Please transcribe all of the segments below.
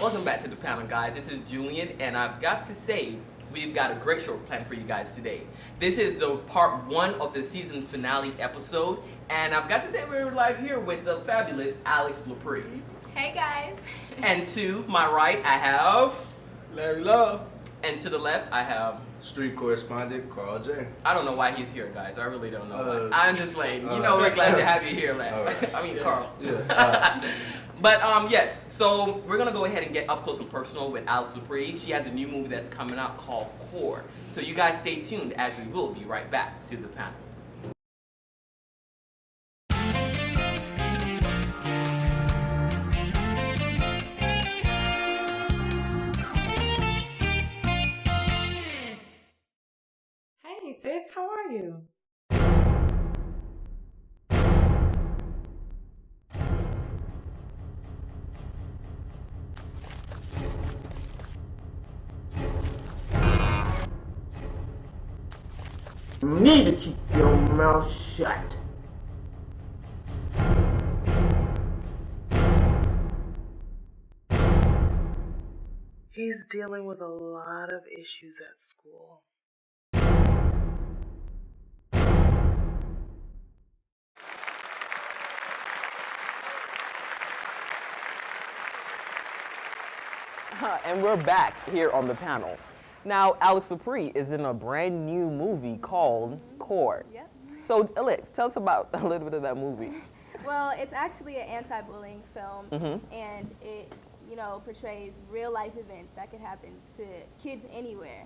welcome back to the panel, guys. This is Julian, and I've got to say, we've got a great show planned for you guys today. This is the part 1 of the season finale episode, and I've got to say we're live here with the fabulous Alix Lepri. Hey guys. And to my right, I have Larry Love. And to the left, I have Street correspondent Carl J. I don't know why he's here, guys. I really don't know. I'm just playing. You know, we're glad to have you here, man. Right. I mean, Carl. Yeah. But yes, so we're gonna go ahead and get up close and personal with Alix Lepri. She has a new movie that's coming out called Core. So you guys stay tuned as we will be right back to the panel. Hey sis, how are you? You need to keep your mouth shut. He's dealing with a lot of issues at school. And we're back here on the panel. Now, Alix Lepri is in a brand new movie called Core. Yep. So, Alix, tell us about a little bit of that movie. Well, it's actually an anti-bullying film, and it, portrays real life events that could happen to kids anywhere.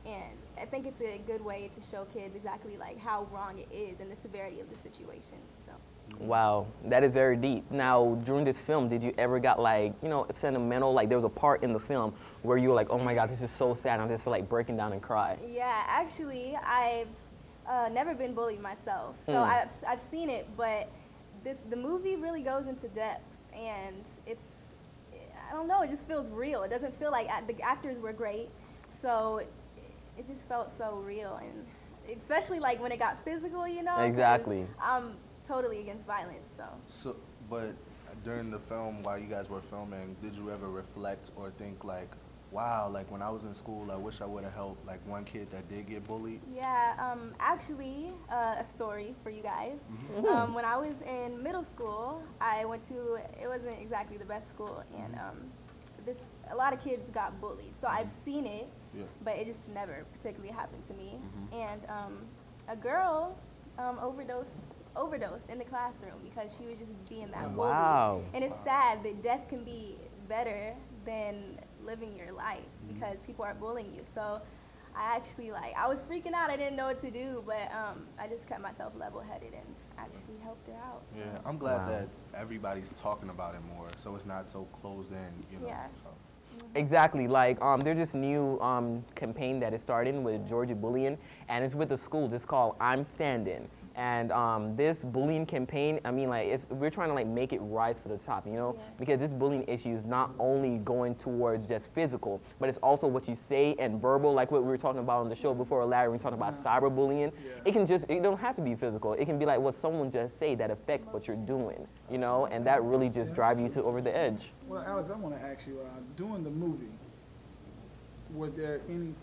And I think it's a good way to show kids exactly like how wrong it is and the severity of the situation. So. Wow, that is very deep. Now, during this film, did you ever got like, sentimental? Like there was a part in the film where you were like, oh my God, this is so sad. I just feel like breaking down and cry. Yeah, actually, I've never been bullied myself, so I've seen it, but the movie really goes into depth, and I don't know, it just feels real. It doesn't feel like the actors were great, so it just felt so real, and especially like when it got physical, Exactly. I'm totally against violence, so. But during the film, while you guys were filming, did you ever reflect or think like, wow, like when I was in school, I wish I would have helped like one kid that did get bullied? Yeah, actually, a story for you guys. When I was in middle school, I went to, it wasn't exactly the best school, and a lot of kids got bullied. So I've seen it, but it just never particularly happened to me. And a girl overdosed in the classroom because she was just being that bully. Wow. And it's sad that death can be better than living your life because people are bullying you. So I actually I was freaking out. I didn't know what to do, but I just kept myself level-headed and actually helped her out. Yeah, I'm glad that everybody's talking about it more, so it's not so closed in, Yeah. So. Exactly. Like there's this new campaign that is starting with Georgia Bullying, and it's with the schools. It's called I'm Standing. And this bullying campaign, I mean, we're trying to make it rise to the top, because this bullying issue is not only going towards just physical, but it's also what you say and verbal, like what we were talking about on the show before, Larry. We were talking about cyberbullying. It don't have to be physical. It can be like what someone just say that affects what you're doing, and that really just drives you over the edge. Well, Alix, I want to ask you, during the movie, was there any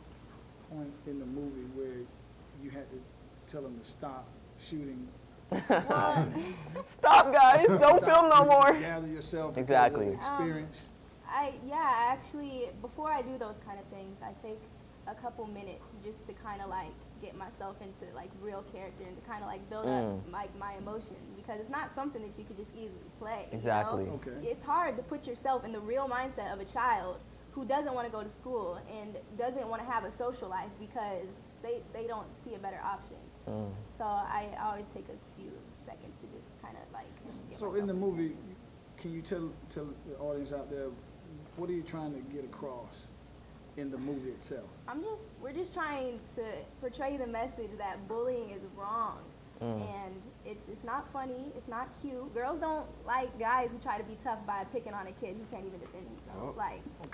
point in the movie where you had to tell them to stop shooting? Stop, guys! Don't film no more. Gather yourself. Exactly. Experience. Actually, before I do those kind of things, I take a couple minutes just to kind of get myself into real character and to kind of build up my emotions, because it's not something that you could just easily play. Exactly. Okay. It's hard to put yourself in the real mindset of a child who doesn't want to go to school and doesn't want to have a social life because they don't see a better option. So I always take a few seconds to just kind of So in the movie, can you tell the audience out there, what are you trying to get across in the movie itself? We're just trying to portray the message that bullying is wrong, and it's not funny, it's not cute. Girls don't like guys who try to be tough by picking on a kid who can't even defend himself.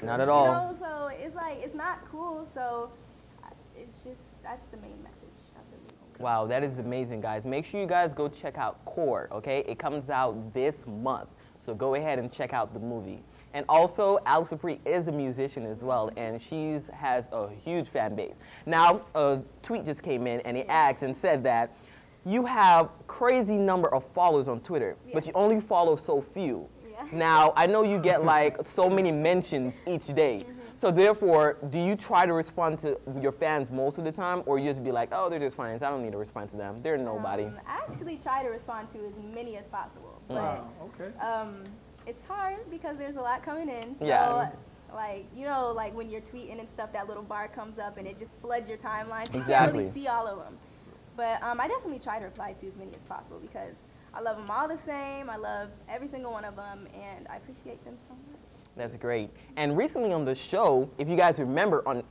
Not at all. So it's not cool. So it's just that's the main message of the movie. Wow, that is amazing, guys. Make sure you guys go check out Core, okay? It comes out this month, so go ahead and check out the movie. And also, Alix Lepri is a musician as well, and she has a huge fan base. Now, a tweet just came in, and it asked and said that you have crazy number of followers on Twitter, but you only follow so few. Now, I know you get like so many mentions each day. So therefore, do you try to respond to your fans most of the time, or you just be like, oh, they're just fans, I don't need to respond to them, they're nobody? I actually try to respond to as many as possible, but it's hard because there's a lot coming in. So, like, you know, like when you're tweeting and stuff, that little bar comes up and it just floods your timeline, so you can't really see all of them. But I definitely try to reply to as many as possible because I love them all the same. I love every single one of them, and I appreciate them so much. That's great. And recently on the show, if you guys remember, on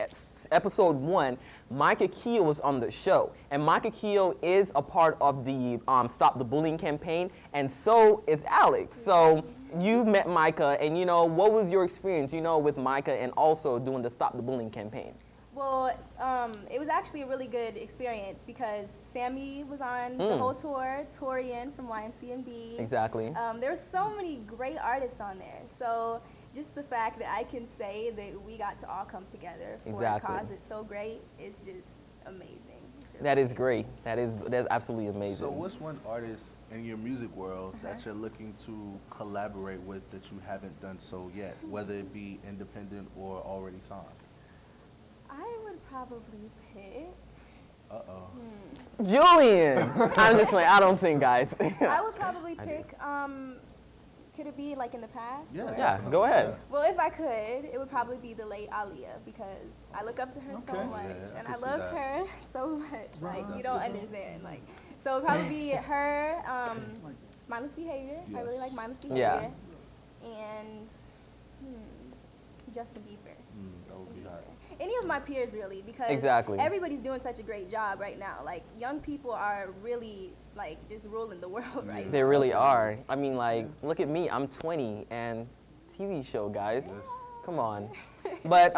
episode 1, Micah Keel was on the show. And Micah Keel is a part of the Stop the Bullying campaign, and so is Alix. So you met Micah, and you know, what was your experience, you know, with Micah and also doing the Stop the Bullying campaign? Well, it was actually a really good experience because Sammy was on the whole tour, Torian from YMCMB. Exactly. There were so many great artists on there. So just the fact that I can say that we got to all come together for a cause that's so great is just amazing. That is great. That's absolutely amazing. So what's one artist in your music world that you're looking to collaborate with that you haven't done so yet, whether it be independent or already signed? I would probably pick. Julian! I'm just playing. I don't sing, guys. I would probably pick, could it be like in the past? Yeah, go ahead. Well, if I could, it would probably be the late Aaliyah because I look up to her so much and I love her so much. Like, you don't understand. Like, so it would probably be her, Mindless Behavior. I really like Mindless Behavior. And Justin Bieber. That would be hot. Any of my peers, really, because everybody's doing such a great job right now. Like, young people are really, like, just ruling the world right now. They really are. I mean, like, look at me. I'm 20, and TV show, guys. Come on. But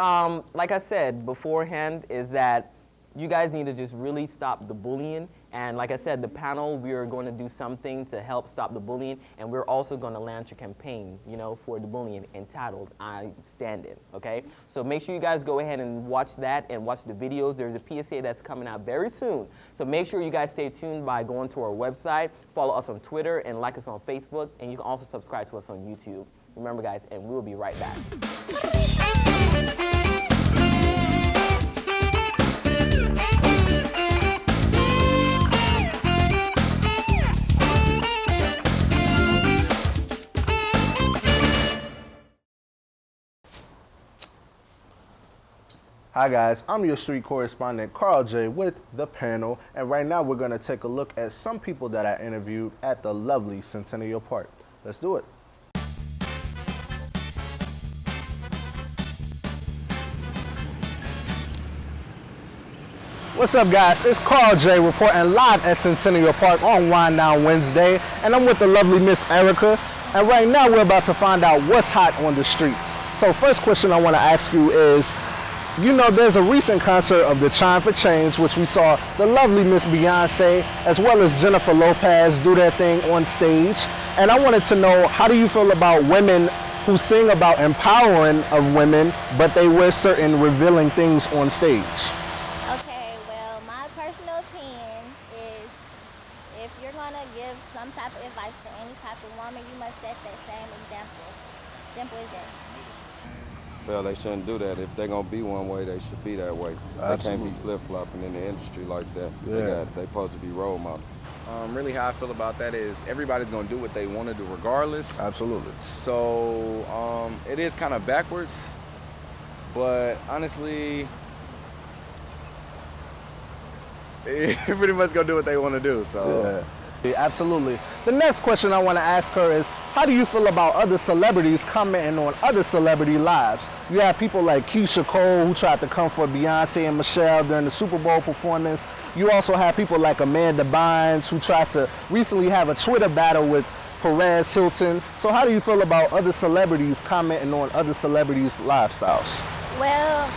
like I said beforehand, is that you guys need to just really stop the bullying. And like I said, the panel, we are going to do something to help stop the bullying. And we're also going to launch a campaign, you know, for the bullying entitled I'm Standing, okay? So make sure you guys go ahead and watch that and watch the videos. There's a PSA that's coming out very soon. So make sure you guys stay tuned by going to our website, follow us on Twitter, and like us on Facebook. And you can also subscribe to us on YouTube. Remember, guys, and we'll be right back. Hi guys, I'm your street correspondent Carl J with The Panel, and right now we're going to take a look at some people that I interviewed at the lovely Centennial Park. Let's do it. What's up guys, it's Carl J reporting live at Centennial Park on Wind Down Wednesday, and I'm with the lovely Miss Erica, and right now we're about to find out what's hot on the streets. So first question I want to ask you is, you know, there's a recent concert of the Chime for Change, which we saw the lovely Miss Beyonce as well as Jennifer Lopez do their thing on stage. And I wanted to know, how do you feel about women who sing about empowering of women, but they wear certain revealing things on stage? Okay, well, my personal opinion is if you're going to give some type of advice to any type of woman, you must set that same example. Simple as that. Well, they shouldn't do that. If they're going to be one way, they should be that way. Absolutely. They can't be flip-flopping in the industry like that. Yeah. They're supposed to be role models. Really how I feel about that is everybody's going to do what they want to do regardless. Absolutely. So it is kind of backwards, but honestly, they're pretty much going to do what they want to do. So. Yeah, absolutely. The next question I want to ask her is, how do you feel about other celebrities commenting on other celebrity lives? You have people like Keisha Cole who tried to come for Beyonce and Michelle during the Super Bowl performance. You also have people like Amanda Bynes who tried to recently have a Twitter battle with Perez Hilton. So how do you feel about other celebrities commenting on other celebrities' lifestyles? Well,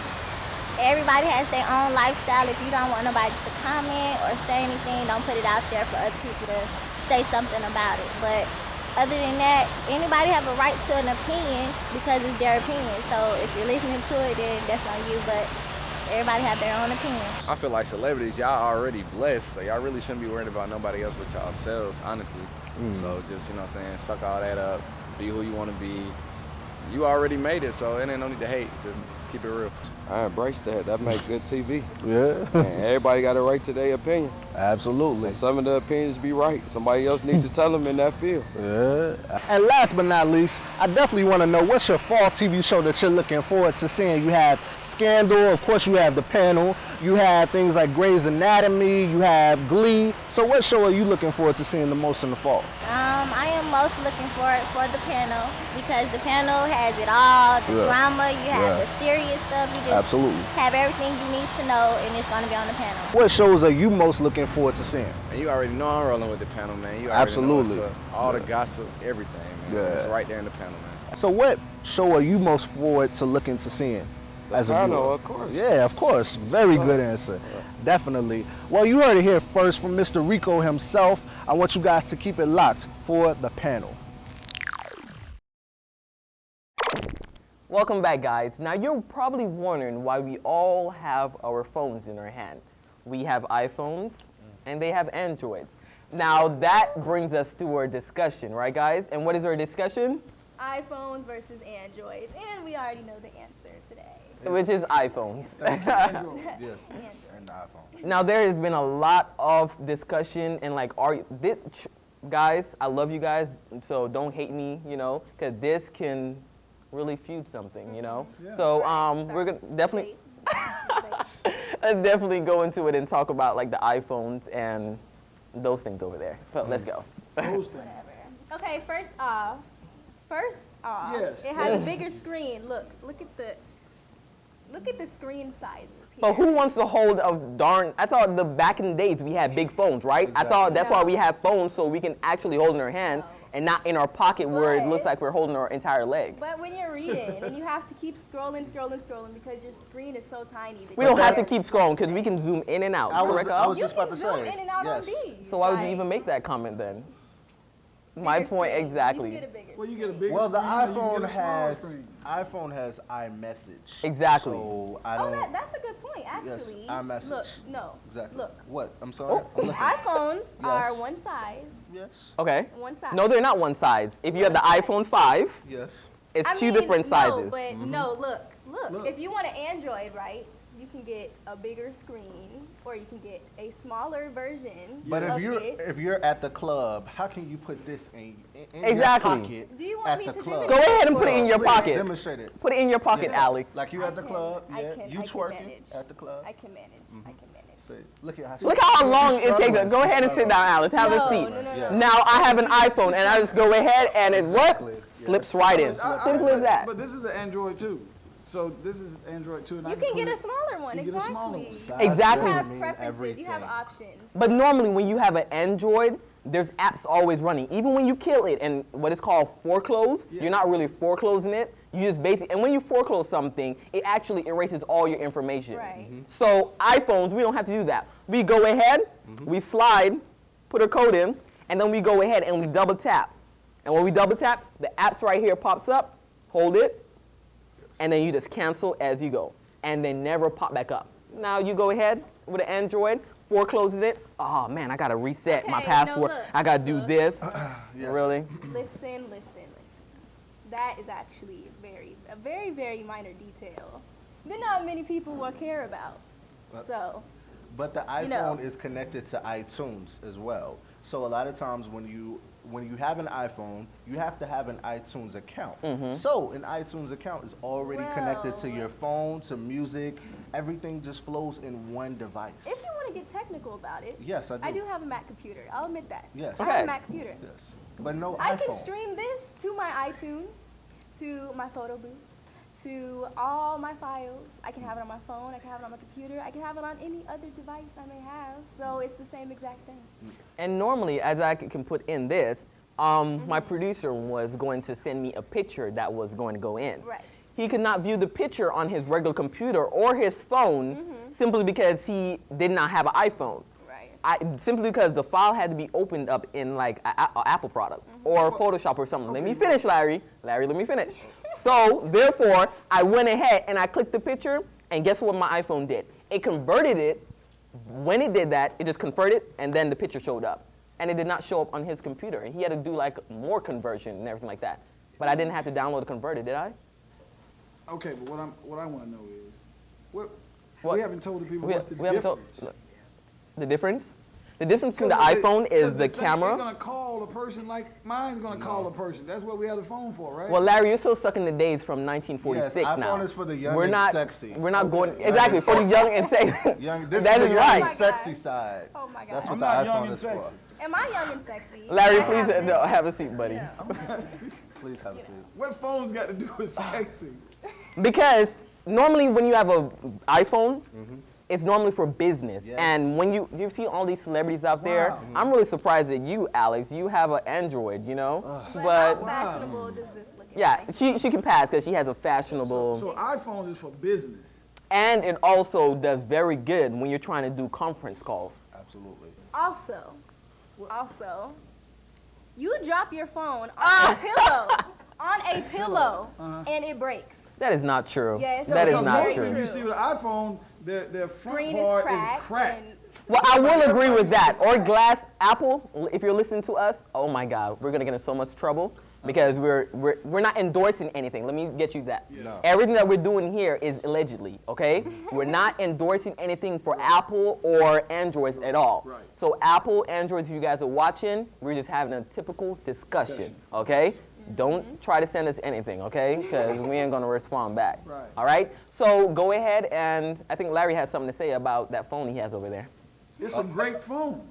everybody has their own lifestyle. If you don't want nobody to comment or say anything, don't put it out there for other people to say something about it. But other than that, anybody have a right to an opinion because it's their opinion. So if you're listening to it, then that's on you. But everybody have their own opinion. I feel like celebrities, y'all already blessed, so y'all really shouldn't be worried about nobody else but yourselves, honestly. So just, you know what I'm saying, suck all that up, be who you want to be. You already made it, so it ain't no need to hate. Just keep it real. I embrace that. That makes good TV. Yeah. And everybody got a right to their opinion. Absolutely. And some of the opinions be right. Somebody else needs to tell them in that field. Yeah. And last but not least, I definitely want to know what's your fall TV show that you're looking forward to seeing. You have Scandal, of course you have The Panel, you have things like Grey's Anatomy, you have Glee. So what show are you looking forward to seeing the most in the fall? I am most looking forward for The Panel because The Panel has it all, the drama, you have the serious stuff, you just have everything you need to know, and it's going to be on The Panel. What shows are you most looking forward to seeing? And you already know I'm rolling with The Panel, man. You already know what's up. All the gossip, everything, man. It's right there in The Panel, man. So what show are you most forward to looking to seeing? As a viewer? Of course. Yeah, of course. Very good answer. Definitely. Well, you heard it here first from Mr. Rico himself. I want you guys to keep it locked for The Panel. Welcome back, guys. Now, you're probably wondering why we all have our phones in our hand. We have iPhones, and they have Androids. Now, that brings us to our discussion, right, guys? And what is our discussion? iPhones versus Androids, and we already know the answer today. Which is iPhones. Android, yes, and the iPhone. Now, there has been a lot of discussion and guys, I love you guys, so don't hate me, you know, because this can really feud something, you know. So we're gonna definitely definitely go into it and talk about like the iPhones and those things over there. So let's go. Those things. Okay, first off, it has a bigger screen. Look at the screen sizes here. But who wants to hold a darn? I thought back in the days we had big phones, right? I thought that's why we have phones, so we can actually hold in our hands and not in our pocket where it looks like we're holding our entire leg. But when you're reading and you have to keep scrolling because your screen is so tiny. We don't have to keep scrolling because we can zoom in and out. I was just about to say. In and out on these. So why would you even make that comment then? My point exactly. Well, you get a bigger Well, the screen, iPhone has iMessage. Exactly. So I don't. That's a good point, actually. Yes, iMessage. Look, no. Exactly. Look. What? I'm sorry. I'm looking. iPhones are one size. Yes. Okay. One size. No, they're not one size. If you have the iPhone 5, yes, it's two different sizes. But look. If you want an Android, right? You can get a bigger screen, or you can get a smaller version. But if you're at the club, how can you put this in Exactly. your pocket? Do you want me to club? Go ahead and put it in your Please pocket. Demonstrate it. Put it in your pocket, Alex. Like you at the club, you twerking manage. at the club. I can manage. See, look at Look how long it takes. Go ahead and sit down, Alex. Have a seat. No. Now I have an iPhone, and I just go ahead and it slips right in. Simple as that. But this is the Android too. So this is Android 2. And You can get a smaller one, you can get a smaller one. Exactly. You have preferences, you have options. But normally when you have an Android, there's apps always running. Even when you kill it and what is called foreclose, you're not really foreclosing it. You just basically, and when you foreclose something, it actually erases all your information. Right. So iPhones, we don't have to do that. We go ahead, we slide, put a code in, and then we go ahead and we double tap. And when we double tap, the apps right here pops up, hold it, and then you just cancel as you go. And they never pop back up. Now you go ahead with an Android, forecloses it. Oh man, I gotta reset my password. I gotta do this. Really? Listen. That is actually a very, very minor detail that not many people will care about. But the iPhone is connected to iTunes as well. So a lot of times when you have an iPhone, you have to have an iTunes account. So an iTunes account is already connected to your phone, to music. Everything just flows in one device. If you want to get technical about it, yes, I do. I do have a Mac computer. I'll admit that. Yes. I have a Mac computer. Yes. But no I iPhone. can stream this to my iTunes, to my photo booth, to all my files. I can have it on my phone, I can have it on my computer, I can have it on any other device I may have. So it's the same exact thing. And normally, as I can put in this, my producer was going to send me a picture that was going to go in. Right. He could not view the picture on his regular computer or his phone simply because he did not have an iPhone. Right. simply because the file had to be opened up in like an Apple product or Photoshop or something. Let me finish, Larry. Larry, let me finish. So therefore, I went ahead and I clicked the picture, and guess what my iPhone did? It converted it. When it did that, it just converted, and then the picture showed up. And it did not show up on his computer. And he had to do like more conversion and everything like that. But I didn't have to download the converter, did I? Okay, but what I want to know is, we haven't told the people what's the we haven't difference. The difference? The difference between the iPhone is the camera. You're going to call a person like mine's going to call a person. That's what we have the phone for, right? Well, Larry, you're still stuck in the days from 1946 yes, now. iPhone is for the young we're and not, sexy. We're not going, exactly, for the young and sexy. This that is is the right. young and sexy side. Oh my God. That's what I'm the not young iPhone and is sexy. for. Am I young and sexy? Larry, please have a seat, buddy. Yeah. Please have a seat. What phones got to do with sexy? Because normally when you have an iPhone, it's normally for business. Yes. And when you see all these celebrities out there, I'm really surprised at you, Alex. You have an Android, you know? But how fashionable does this look? Yeah, she can pass because she has a fashionable. So iPhones is for business. And it also does very good when you're trying to do conference calls. Absolutely. Also, you drop your phone on a pillow, and it breaks. That is not true. Yes, that is not very true. You see with the iPhone, their front Screen part is is cracked. and Well, I will agree with that. Or glass, Apple, if you're listening to us, oh my God, we're gonna get in so much trouble because we're not endorsing anything. Let me get you that. No. Everything that we're doing here is allegedly, okay? We're not endorsing anything for Apple or Androids at all. Right. So Apple, Androids, if you guys are watching, we're just having a typical discussion, okay? Don't try to send us anything, okay? Because we ain't gonna respond back. Right. All right? So go ahead, and I think Larry has something to say about that phone he has over there. It's a great phone.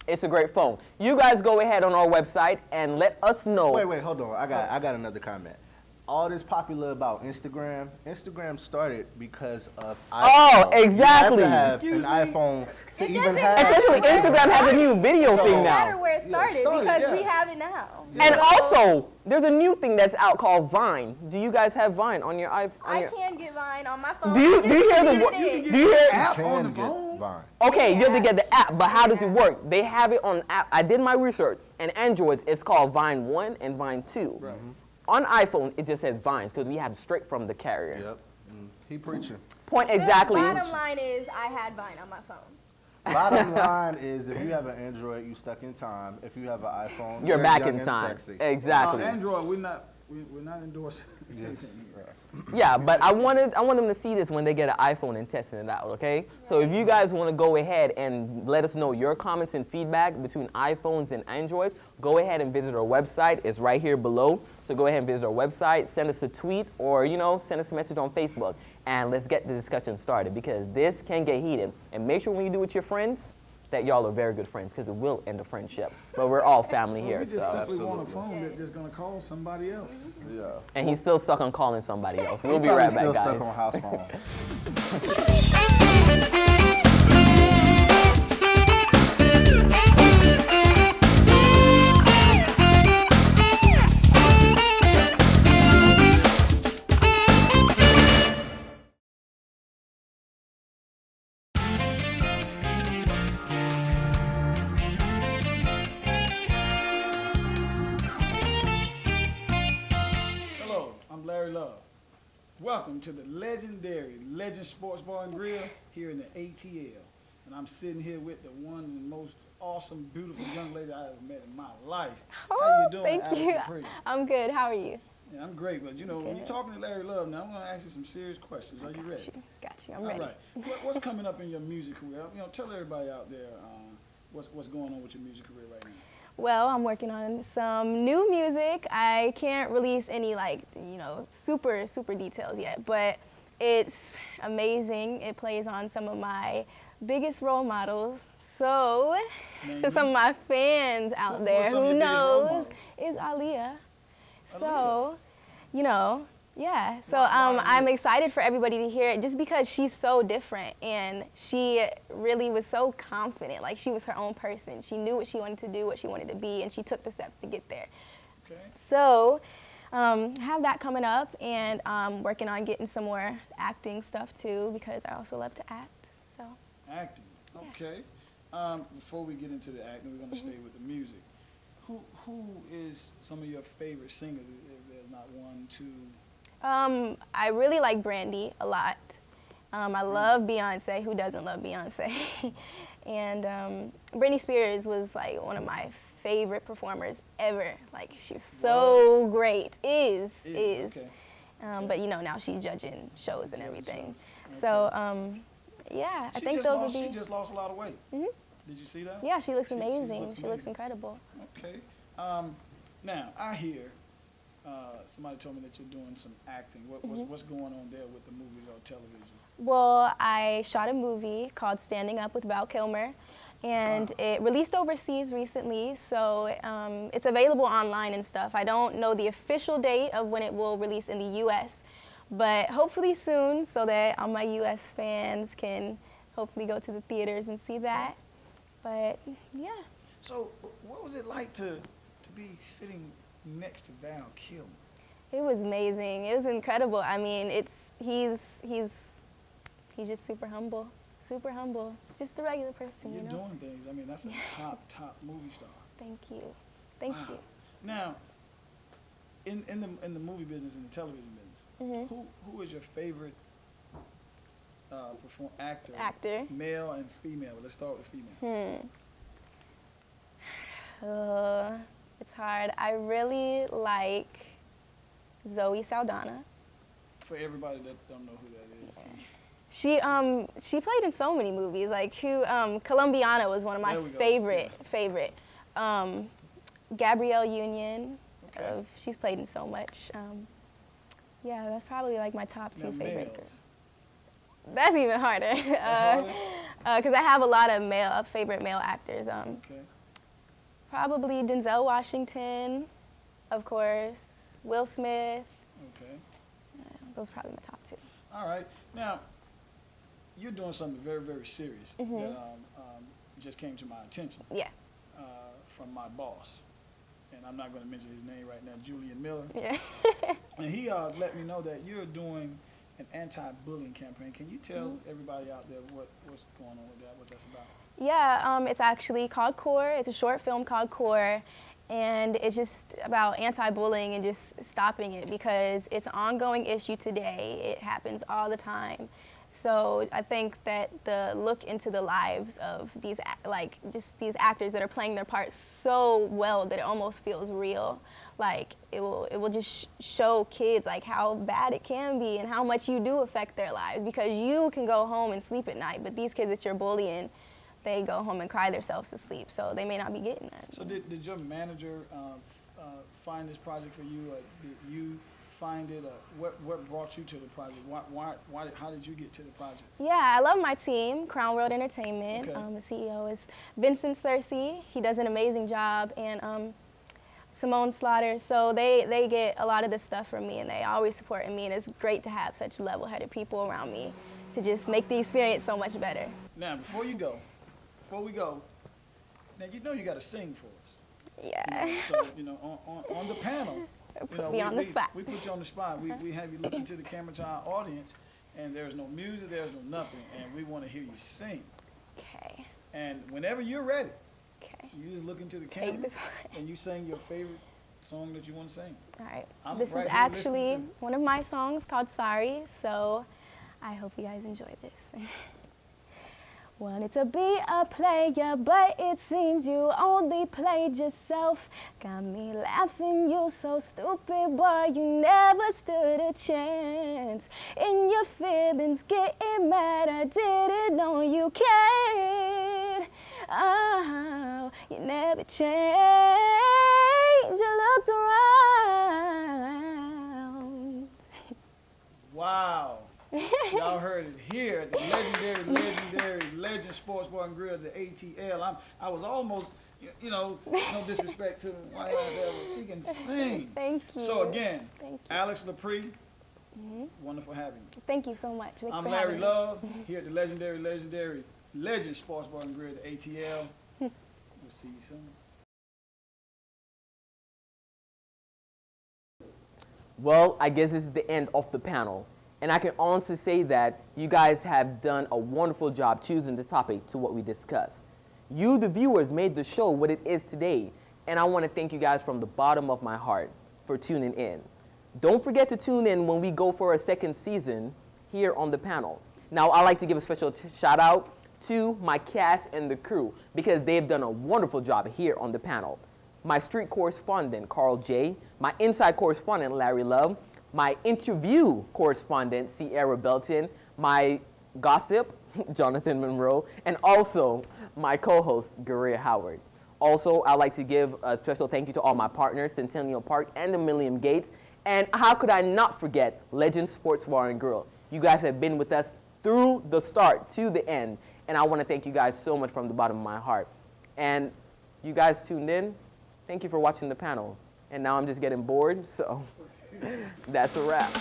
It's a great phone. You guys go ahead on our website and let us know. Wait, hold on. I got another comment. All this popular about Instagram. Instagram started because of iPhone. Oh, exactly. You had to have an iPhone to even have. Especially Instagram has a new video thing no matter now. where it started, because we have it now. And also, there's a new thing that's out called Vine. Do you guys have Vine on your iPhone? I can get Vine on my phone. Do you hear the do you hear app You on the can phone? get Vine. Okay, you have to get the app, but how does it work? They have it on app. I did my research, and Androids it's called Vine 1 and Vine 2. Right. On iPhone, it just says Vines because we have it straight from the carrier. Yep. He preaching. Point exactly. The bottom line is I had Vine on my phone. Bottom line is if you have an Android, you stuck in time. If you have an iPhone, You're back young in and time. Sexy. Exactly. Android, we're not endorsing. Yes. Yeah, but I want them to see this when they get an iPhone and testing it out, okay? So if you guys want to go ahead and let us know your comments and feedback between iPhones and Androids, go ahead and visit our website. It's right here below. So go ahead and visit our website, send us a tweet, or send us a message on Facebook, and let's get the discussion started because this can get heated. And make sure when you do it with your friends that y'all are very good friends because it will end a friendship. But we're all family here, We just so. simply want a phone that's just going to call somebody else. Yeah. And he's still stuck on calling somebody else. We'll be Probably right back, still guys. stuck on house phone. Hello, I'm Larry Love. Welcome to the legendary Legend Sports Bar and Grill here in the ATL. And I'm sitting here with the one and most awesome, beautiful young lady I ever met in my life. How you doing, Thank Alix you. Lepri? I'm good. How are you? Yeah, I'm great, but when you're talking to Larry Love now, I'm going to ask you some serious questions. Are you ready? Got you. I'm ready. All right. What's coming up in your music career? Tell everybody out there what's going on with your music career right now. Well, I'm working on some new music. I can't release any super details yet, but it's amazing. It plays on some of my biggest role models. So, to some of my fans out there who knows, is Aaliyah. So, yeah. So I'm excited for everybody to hear it just because she's so different and she really was so confident. Like she was her own person. She knew what she wanted to do, what she wanted to be, and she took the steps to get there. Okay. So have that coming up, and working on getting some more acting stuff too because I also love to act. So. Acting. Okay. before we get into the acting, we're going to stay with the music. Who is some of your favorite singers? If there's not one, two. I really like Brandy a lot. I love Beyonce. Who doesn't love Beyonce? And Britney Spears was like one of my favorite performers ever. Like she was so great. Is. Okay. But you know now she's judging shows and everything. Okay. So yeah, I think those would be. She just lost a lot of weight. Mhm. Did you see that? Yeah, she looks amazing. She looks incredible. Okay. Now I hear somebody told me that you're doing some acting. What's going on there with the movies or television? Well, I shot a movie called Standing Up with Val Kilmer, and it released overseas recently, so it's available online and stuff. I don't know the official date of when it will release in the U.S., but hopefully soon, so that all my U.S. fans can hopefully go to the theaters and see that. But yeah. So, what was it like to be sitting next to Val Kilmer? It was amazing. It was incredible. I mean, he's just super humble, just a regular person, You're you know. doing things. I mean, that's a top movie star. Thank you, thank you. Now, in the movie business and the television business, who is your favorite actor? Male and female. Let's start with female. It's hard. I really like Zoe Saldana. For everybody that don't know who that is. She played in so many movies. Like Colombiana was one of my favorite. Gabrielle Union. She's played in so much. Yeah, that's probably like my top two favorite girls. That's even harder. Because I have a lot of favorite male actors. Probably Denzel Washington, of course. Will Smith. Okay. Those are probably my top two. All right. Now, you're doing something very, very serious that just came to my attention. Yeah. From my boss, and I'm not going to mention his name right now, Julian Miller. Yeah. And he let me know that you're doing an anti-bullying campaign. Can you tell everybody out there what's going on with that, what that's about? Yeah, it's actually called CORE. It's a short film called CORE, and it's just about anti-bullying and just stopping it because it's an ongoing issue today. It happens all the time. So I think that the look into the lives of these these actors that are playing their part so well that it almost feels real. Like it will just show kids like how bad it can be and how much you do affect their lives, because you can go home and sleep at night, but these kids that you're bullying, they go home and cry themselves to sleep, so they may not be getting that. So did your manager find this project for you? Did you find it? What brought you to the project? How did you get to the project? Yeah, I love my team, Crown World Entertainment. The CEO is Vincent Searcy. He does an amazing job, and Simone Slaughter. So they get a lot of this stuff from me, and they always support me, and it's great to have such level-headed people around me to just make the experience so much better. Now, before we go, now you know you got to sing for us. Yeah. So on the panel, put me on the spot. We put you on the spot. We have you look into the camera to our audience, and there's no music, there's no nothing, and we want to hear you sing. Okay. And whenever you're ready, you just look into the camera and you sing your favorite song that you want to sing. All right. This is actually one of my songs called Sorry, so I hope you guys enjoy this. Wanted to be a player, but it seems you only played yourself. Got me laughing, you so stupid, boy, you never stood a chance. In your feelings, getting mad, I didn't know you cared. Oh, you never changed, you looked around. Wow. Y'all heard it here at the legendary Legend Sports Bar and Grill at the ATL. I was almost, no disrespect to my wife, but she can sing. Thank you. So again, Alix Lepri, wonderful having you. Thank you so much. I'm Larry Love here at the legendary Legend Sports Bar and Grill at the ATL. We'll see you soon. Well, I guess this is the end of the panel. And I can honestly say that you guys have done a wonderful job choosing this topic to what we discussed. You, the viewers, made the show what it is today. And I want to thank you guys from the bottom of my heart for tuning in. Don't forget to tune in when we go for a second season here on the panel. Now, I'd like to give a special shout out to my cast and the crew because they've done a wonderful job here on the panel. My street correspondent, Carl J., my inside correspondent, Larry Love, my interview correspondent, Sierra Belton, my gossip, Jonathan Monroe, and also my co-host, Garia Howard. Also, I'd like to give a special thank you to all my partners, Centennial Park and the Million Gates. And how could I not forget Legend Sports Bar and Grill? You guys have been with us through the start to the end. And I want to thank you guys so much from the bottom of my heart. And you guys tuned in. Thank you for watching the panel. And now I'm just getting bored, so that's a wrap.